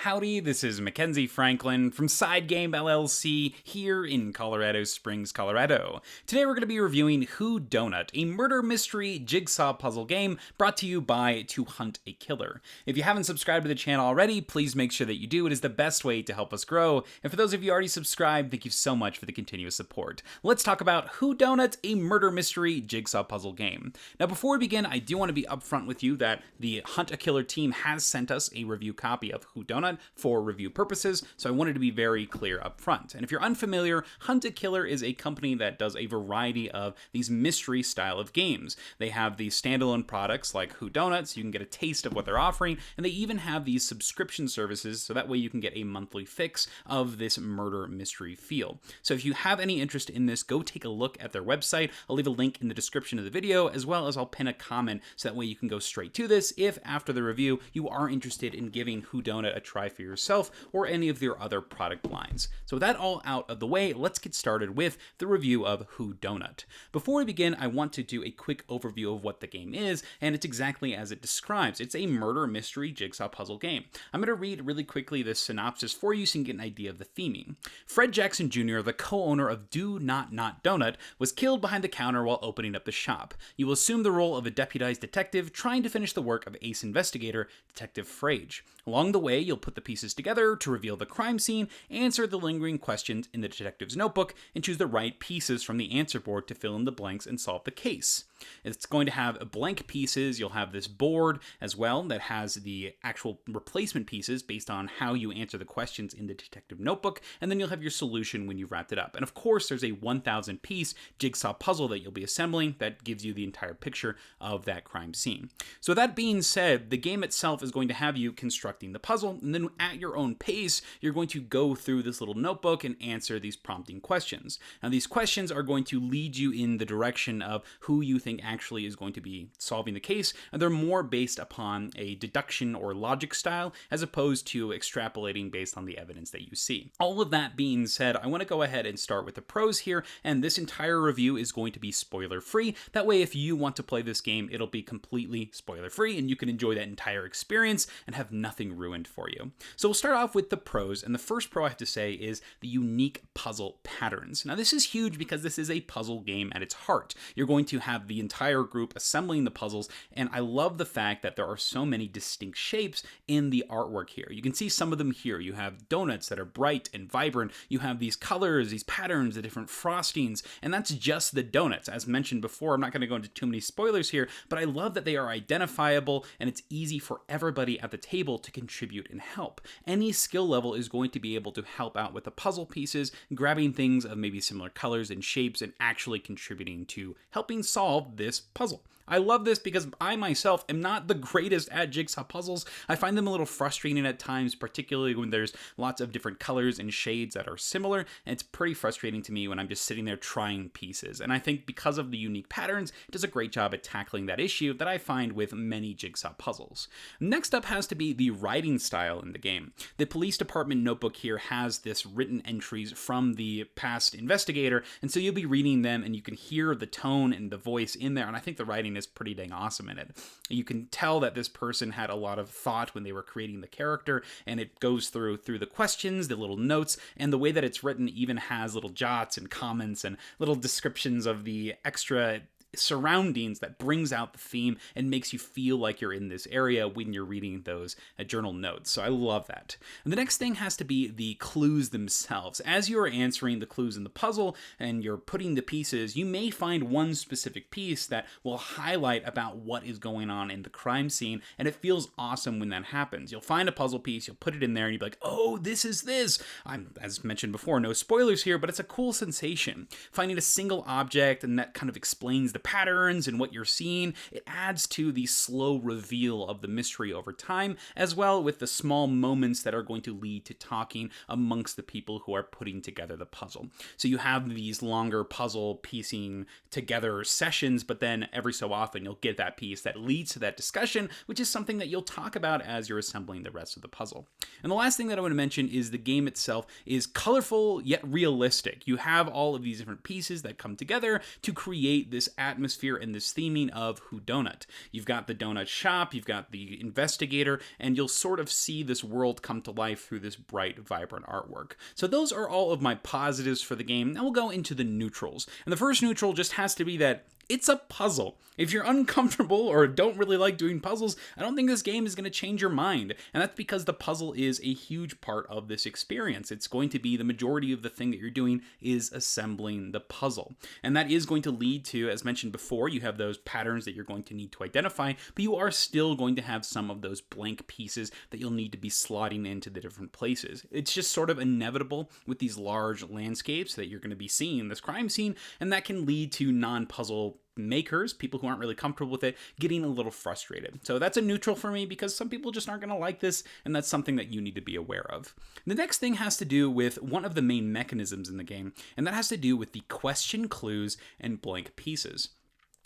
Howdy, this is Mackenzie Franklin from SideGame LLC here in Colorado Springs, Colorado. Today we're going to be reviewing Whodonut, a murder mystery jigsaw puzzle game brought to you by To Hunt a Killer. If you haven't subscribed to the channel already, please make sure that you do. It is the best way to help us grow. And for those of you already subscribed, thank you so much for the continuous support. Let's talk about Whodonut, a murder mystery jigsaw puzzle game. Now before we begin, I do want to be upfront with you that the Hunt a Killer team has sent us a review copy of Whodonut for review purposes, so I wanted to be very clear up front. And if you're unfamiliar, Hunt a Killer is a company that does a variety of these mystery style of games. They have these standalone products like Whodonut, so you can get a taste of what they're offering, and they even have these subscription services, so that way you can get a monthly fix of this murder mystery feel. So if you have any interest in this, go take a look at their website. I'll leave a link in the description of the video, as well as I'll pin a comment, so that way you can go straight to this if, after the review, you are interested in giving Whodonut a try for yourself or any of their other product lines. So with that all out of the way, let's get started with the review of Whodonut. Before we begin, I want to do a quick overview of what the game is, and it's exactly as it describes. It's a murder mystery jigsaw puzzle game. I'm going to read really quickly this synopsis for you so you can get an idea of the theming. Fred Jackson Jr., the co-owner of Do Not Donut, was killed behind the counter while opening up the shop. You will assume the role of a deputized detective trying to finish the work of ace investigator, Detective Frage. Along the way, you'll put the pieces together to reveal the crime scene, answer the lingering questions in the detective's notebook, and choose the right pieces from the answer board to fill in the blanks and solve the case. It's going to have blank pieces. You'll have this board as well that has the actual replacement pieces based on how you answer the questions in the detective notebook, and then you'll have your solution when you've wrapped it up. And of course, there's a 1,000 piece jigsaw puzzle that you'll be assembling that gives you the entire picture of that crime scene. So that being said, the game itself is going to have you constructing the puzzle, and then at your own pace, you're going to go through this little notebook and answer these prompting questions. Now, these questions are going to lead you in the direction of who you think actually is going to be solving the case, and they're more based upon a deduction or logic style as opposed to extrapolating based on the evidence that you see. All of that being said, I want to go ahead and start with the pros here, and this entire review is going to be spoiler free. That way, if you want to play this game, it'll be completely spoiler free and you can enjoy that entire experience and have nothing ruined for you. So we'll start off with the pros, and the first pro I have to say is the unique puzzle patterns. Now this is huge because this is a puzzle game at its heart. You're going to have the entire group assembling the puzzles, and I love the fact that there are so many distinct shapes in the artwork here. You can see some of them here. You have donuts that are bright and vibrant. You have these colors, these patterns, the different frostings, and that's just the donuts. As mentioned before, I'm not going to go into too many spoilers here, but I love that they are identifiable and it's easy for everybody at the table to contribute and help. Any skill level is going to be able to help out with the puzzle pieces, grabbing things of maybe similar colors and shapes and actually contributing to helping solve this puzzle. I love this because I myself am not the greatest at jigsaw puzzles. I find them a little frustrating at times, particularly when there's lots of different colors and shades that are similar, and it's pretty frustrating to me when I'm just sitting there trying pieces. And I think because of the unique patterns, it does a great job at tackling that issue that I find with many jigsaw puzzles. Next up has to be the writing style in the game. The police department notebook here has this written entries from the past investigator, and so you'll be reading them and you can hear the tone and the voice in there, and I think the writing is pretty dang awesome in it. You can tell that this person had a lot of thought when they were creating the character, and it goes through the questions, the little notes, and the way that it's written even has little jots and comments and little descriptions of the extra surroundings that brings out the theme and makes you feel like you're in this area when you're reading those journal notes. So I love that. And the next thing has to be the clues themselves. As you are answering the clues in the puzzle and you're putting the pieces, you may find one specific piece that will highlight about what is going on in the crime scene, and it feels awesome when that happens. You'll find a puzzle piece, you'll put it in there, and you'll be like, oh, this is this. As mentioned before, no spoilers here, but it's a cool sensation. Finding a single object and that kind of explains the patterns and what you're seeing, it adds to the slow reveal of the mystery over time, as well with the small moments that are going to lead to talking amongst the people who are putting together the puzzle. So you have these longer puzzle piecing together sessions, but then every so often you'll get that piece that leads to that discussion, which is something that you'll talk about as you're assembling the rest of the puzzle. And the last thing that I want to mention is the game itself is colorful yet realistic. You have all of these different pieces that come together to create this atmosphere and this theming of Whodonut. You've got the donut shop, you've got the investigator, and you'll sort of see this world come to life through this bright, vibrant artwork. So those are all of my positives for the game. Now we'll go into the neutrals. And the first neutral just has to be that it's a puzzle. If you're uncomfortable or don't really like doing puzzles, I don't think this game is going to change your mind. And that's because the puzzle is a huge part of this experience. It's going to be the majority of the thing that you're doing is assembling the puzzle. And that is going to lead to, as mentioned before, you have those patterns that you're going to need to identify, but you are still going to have some of those blank pieces that you'll need to be slotting into the different places. It's just sort of inevitable with these large landscapes that you're going to be seeing in this crime scene, and that can lead to non-puzzle makers, people who aren't really comfortable with it, getting a little frustrated. So that's a neutral for me because some people just aren't going to like this, and that's something that you need to be aware of. The next thing has to do with one of the main mechanisms in the game, and that has to do with the question clues and blank pieces.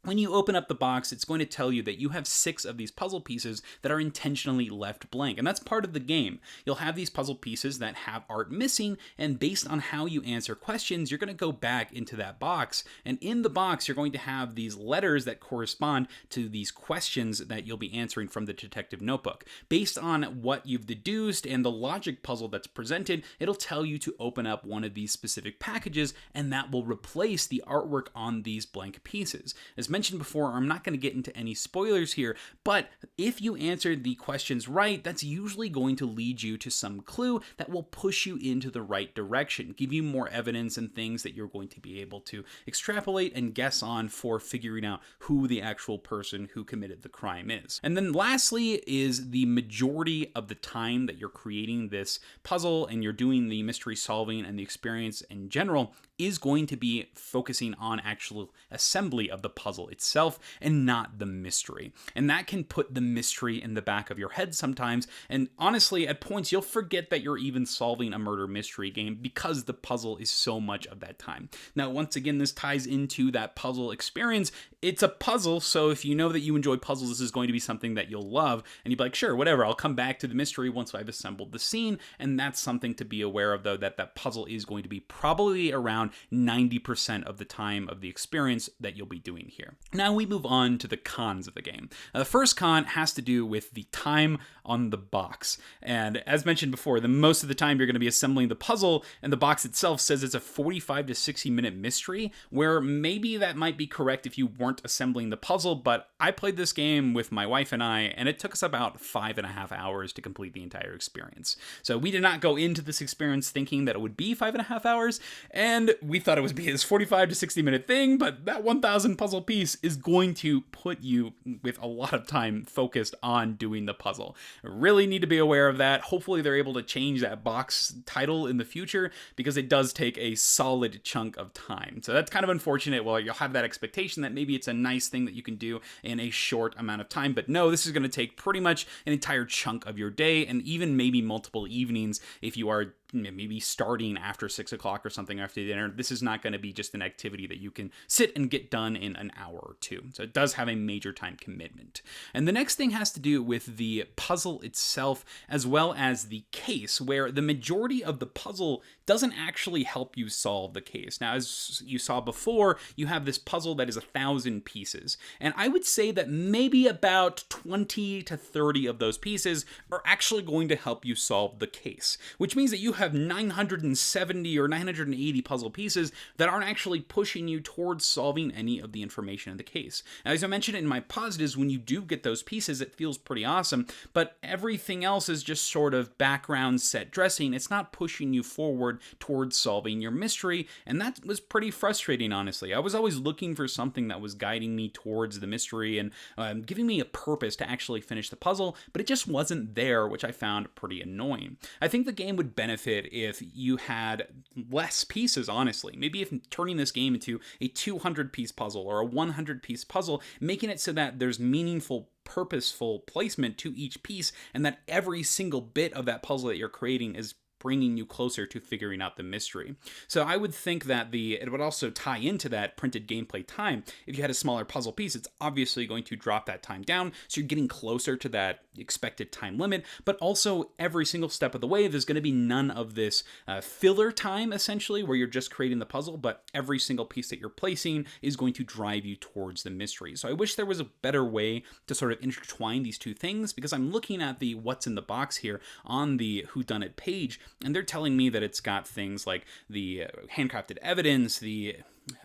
When you open up the box, it's going to tell you that you have 6 of these puzzle pieces that are intentionally left blank, and that's part of the game. You'll have these puzzle pieces that have art missing, and based on how you answer questions, you're going to go back into that box, and in the box, you're going to have these letters that correspond to these questions that you'll be answering from the detective notebook. Based on what you've deduced and the logic puzzle that's presented, it'll tell you to open up one of these specific packages, and that will replace the artwork on these blank pieces. As mentioned before, I'm not going to get into any spoilers here, but if you answered the questions right, that's usually going to lead you to some clue that will push you into the right direction, give you more evidence and things that you're going to be able to extrapolate and guess on for figuring out who the actual person who committed the crime is. And then lastly is the majority of the time that you're creating this puzzle and you're doing the mystery solving and the experience in general is going to be focusing on actual assembly of the puzzle itself and not the mystery. And that can put the mystery in the back of your head sometimes, and honestly, at points you'll forget that you're even solving a murder mystery game because the puzzle is so much of that time. Now, once again, this ties into that puzzle experience. It's a puzzle, so if you know that you enjoy puzzles, this is going to be something that you'll love, and you'd be like, sure, whatever, I'll come back to the mystery once I've assembled the scene, and that's something to be aware of, though, that puzzle is going to be probably around 90% of the time of the experience that you'll be doing here. Now we move on to the cons of the game. The first con has to do with the time on the box. And as mentioned before, most of the time you're going to be assembling the puzzle, and the box itself says it's a 45 to 60 minute mystery, where maybe that might be correct if you weren't assembling the puzzle, but I played this game with my wife and I, and it took us about 5.5 hours to complete the entire experience. So we did not go into this experience thinking that it would be 5.5 hours, and we thought it would be this 45 to 60 minute thing, but that 1,000 puzzle piece is going to put you with a lot of time focused on doing the puzzle. Really need to be aware of that. Hopefully they're able to change that box title in the future, because it does take a solid chunk of time. So that's kind of unfortunate. Well, you'll have that expectation that maybe it's a nice thing that you can do in a short amount of time, but no, this is going to take pretty much an entire chunk of your day, and even maybe multiple evenings if you are maybe starting after 6 o'clock or something after dinner. This is not going to be just an activity that you can sit and get done in an hour or two. So it does have a major time commitment. And the next thing has to do with the puzzle itself, as well as the case, where the majority of the puzzle doesn't actually help you solve the case. Now, as you saw before, you have this puzzle that is 1,000 pieces. And I would say that maybe about 20 to 30 of those pieces are actually going to help you solve the case, which means that you have 970 or 980 puzzle pieces that aren't actually pushing you towards solving any of the information in the case. Now, as I mentioned in my positives, when you do get those pieces, it feels pretty awesome, but everything else is just sort of background set dressing. It's not pushing you forward towards solving your mystery, and that was pretty frustrating, honestly. I was always looking for something that was guiding me towards the mystery and giving me a purpose to actually finish the puzzle, but it just wasn't there, which I found pretty annoying. I think the game would benefit if you had less pieces, honestly. Maybe if turning this game into a 200-piece puzzle or a 100-piece puzzle, making it so that there's meaningful, purposeful placement to each piece, and that every single bit of that puzzle that you're creating is bringing you closer to figuring out the mystery. So I would think that it would also tie into that printed gameplay time. If you had a smaller puzzle piece, it's obviously going to drop that time down, so you're getting closer to that expected time limit, but also every single step of the way, there's going to be none of this filler time, essentially, where you're just creating the puzzle, but every single piece that you're placing is going to drive you towards the mystery. So I wish there was a better way to sort of intertwine these two things, because I'm looking at the what's in the box here on the Whodonut page, and they're telling me that it's got things like the handcrafted evidence,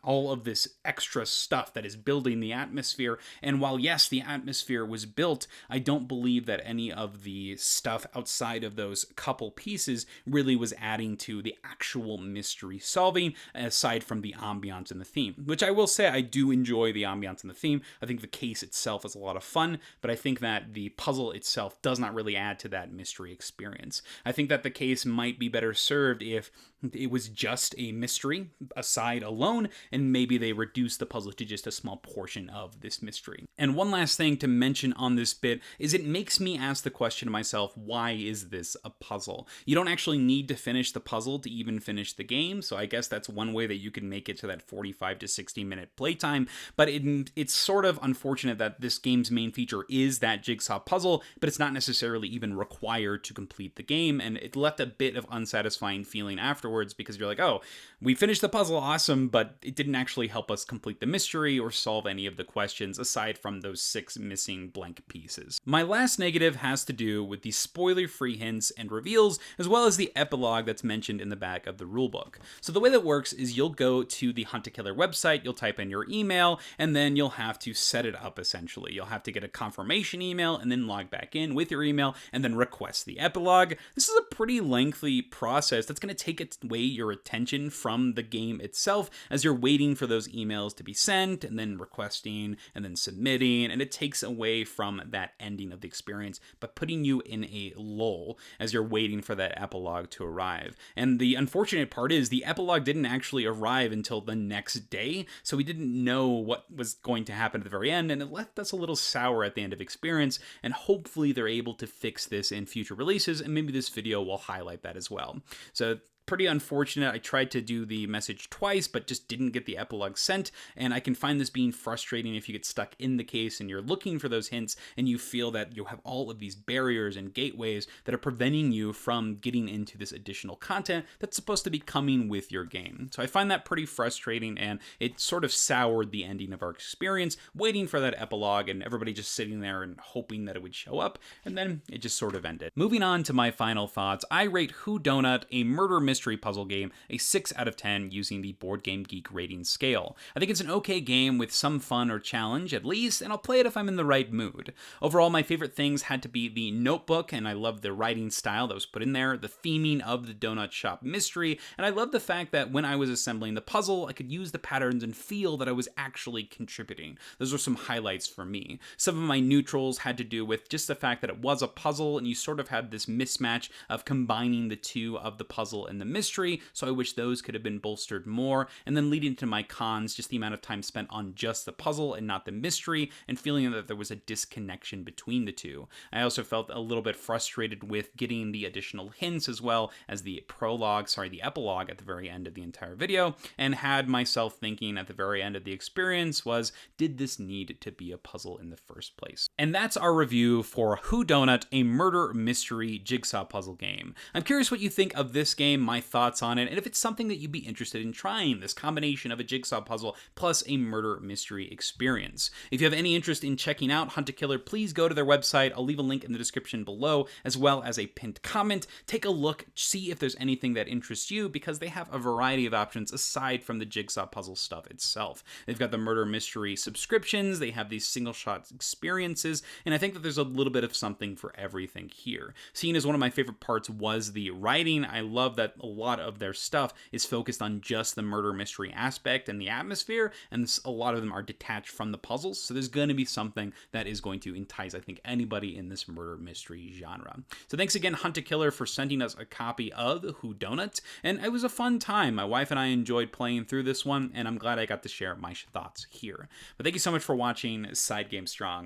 all of this extra stuff that is building the atmosphere. And while, yes, the atmosphere was built, I don't believe that any of the stuff outside of those couple pieces really was adding to the actual mystery solving, aside from the ambiance and the theme, which I will say I do enjoy the ambiance and the theme. I think the case itself is a lot of fun, but I think that the puzzle itself does not really add to that mystery experience. I think that the case might be better served if it was just a mystery, a side alone, and maybe they reduce the puzzle to just a small portion of this mystery. And one last thing to mention on this bit is it makes me ask the question to myself, why is this a puzzle? You don't actually need to finish the puzzle to even finish the game, so I guess that's one way that you can make it to that 45 to 60 minute playtime, but it's sort of unfortunate that this game's main feature is that jigsaw puzzle, but it's not necessarily even required to complete the game, and it left a bit of unsatisfying feeling afterwards, because you're like, oh, we finished the puzzle, awesome, but it didn't actually help us complete the mystery or solve any of the questions aside from those 6 missing blank pieces. My last negative has to do with the spoiler-free hints and reveals, as well as the epilogue that's mentioned in the back of the rulebook. So the way that works is you'll go to the Hunt a Killer website, you'll type in your email, and then you'll have to set it up, essentially. You'll have to get a confirmation email and then log back in with your email and then request the epilogue. This is a pretty lengthy process that's going to take away your attention from the game itself as you're waiting for those emails to be sent and then requesting and then submitting, and it takes away from that ending of the experience, but putting you in a lull as you're waiting for that epilogue to arrive. And the unfortunate part is the epilogue didn't actually arrive until the next day, so we didn't know what was going to happen at the very end, and it left us a little sour at the end of experience, and hopefully they're able to fix this in future releases, and maybe this video will highlight that as well. So pretty unfortunate. I tried to do the message twice, but just didn't get the epilogue sent, and I can find this being frustrating if you get stuck in the case and you're looking for those hints and you feel that you have all of these barriers and gateways that are preventing you from getting into this additional content that's supposed to be coming with your game. So I find that pretty frustrating, and it sort of soured the ending of our experience, waiting for that epilogue and everybody just sitting there and hoping that it would show up, and then it just sort of ended. Moving on to my final thoughts, I rate Whodonut, a murder mystery puzzle game, a 6 out of 10 using the Board Game Geek rating scale. I think it's an okay game with some fun or challenge at least, and I'll play it if I'm in the right mood. Overall, my favorite things had to be the notebook, and I love the writing style that was put in there, the theming of the donut shop mystery, and I love the fact that when I was assembling the puzzle, I could use the patterns and feel that I was actually contributing. Those were some highlights for me. Some of my neutrals had to do with just the fact that it was a puzzle, and you sort of had this mismatch of combining the two of the puzzle and the mystery, so I wish those could have been bolstered more. And then leading to my cons, just the amount of time spent on just the puzzle and not the mystery, and feeling that there was a disconnection between the two. I also felt a little bit frustrated with getting the additional hints as well as the epilogue at the very end of the entire video, and had myself thinking at the very end of the experience was, did this need to be a puzzle in the first place? And that's our review for Whodonut, a murder mystery jigsaw puzzle game. I'm curious what you think of this game, my thoughts on it, and if it's something that you'd be interested in trying, this combination of a jigsaw puzzle plus a murder mystery experience. If you have any interest in checking out Hunt a Killer, please go to their website. I'll leave a link in the description below, as well as a pinned comment. Take a look, see if there's anything that interests you, because they have a variety of options aside from the jigsaw puzzle stuff itself. They've got the murder mystery subscriptions, they have these single shot experiences, and I think that there's a little bit of something for everything here. Seeing as one of my favorite parts was the writing, I love that a lot of their stuff is focused on just the murder mystery aspect and the atmosphere, and a lot of them are detached from the puzzles, so there's going to be something that is going to entice, I think, anybody in this murder mystery genre. So thanks again, Hunt a Killer, for sending us a copy of Whodonut, and it was a fun time. My wife and I enjoyed playing through this one, and I'm glad I got to share my thoughts here. But thank you so much for watching SideGame Strong.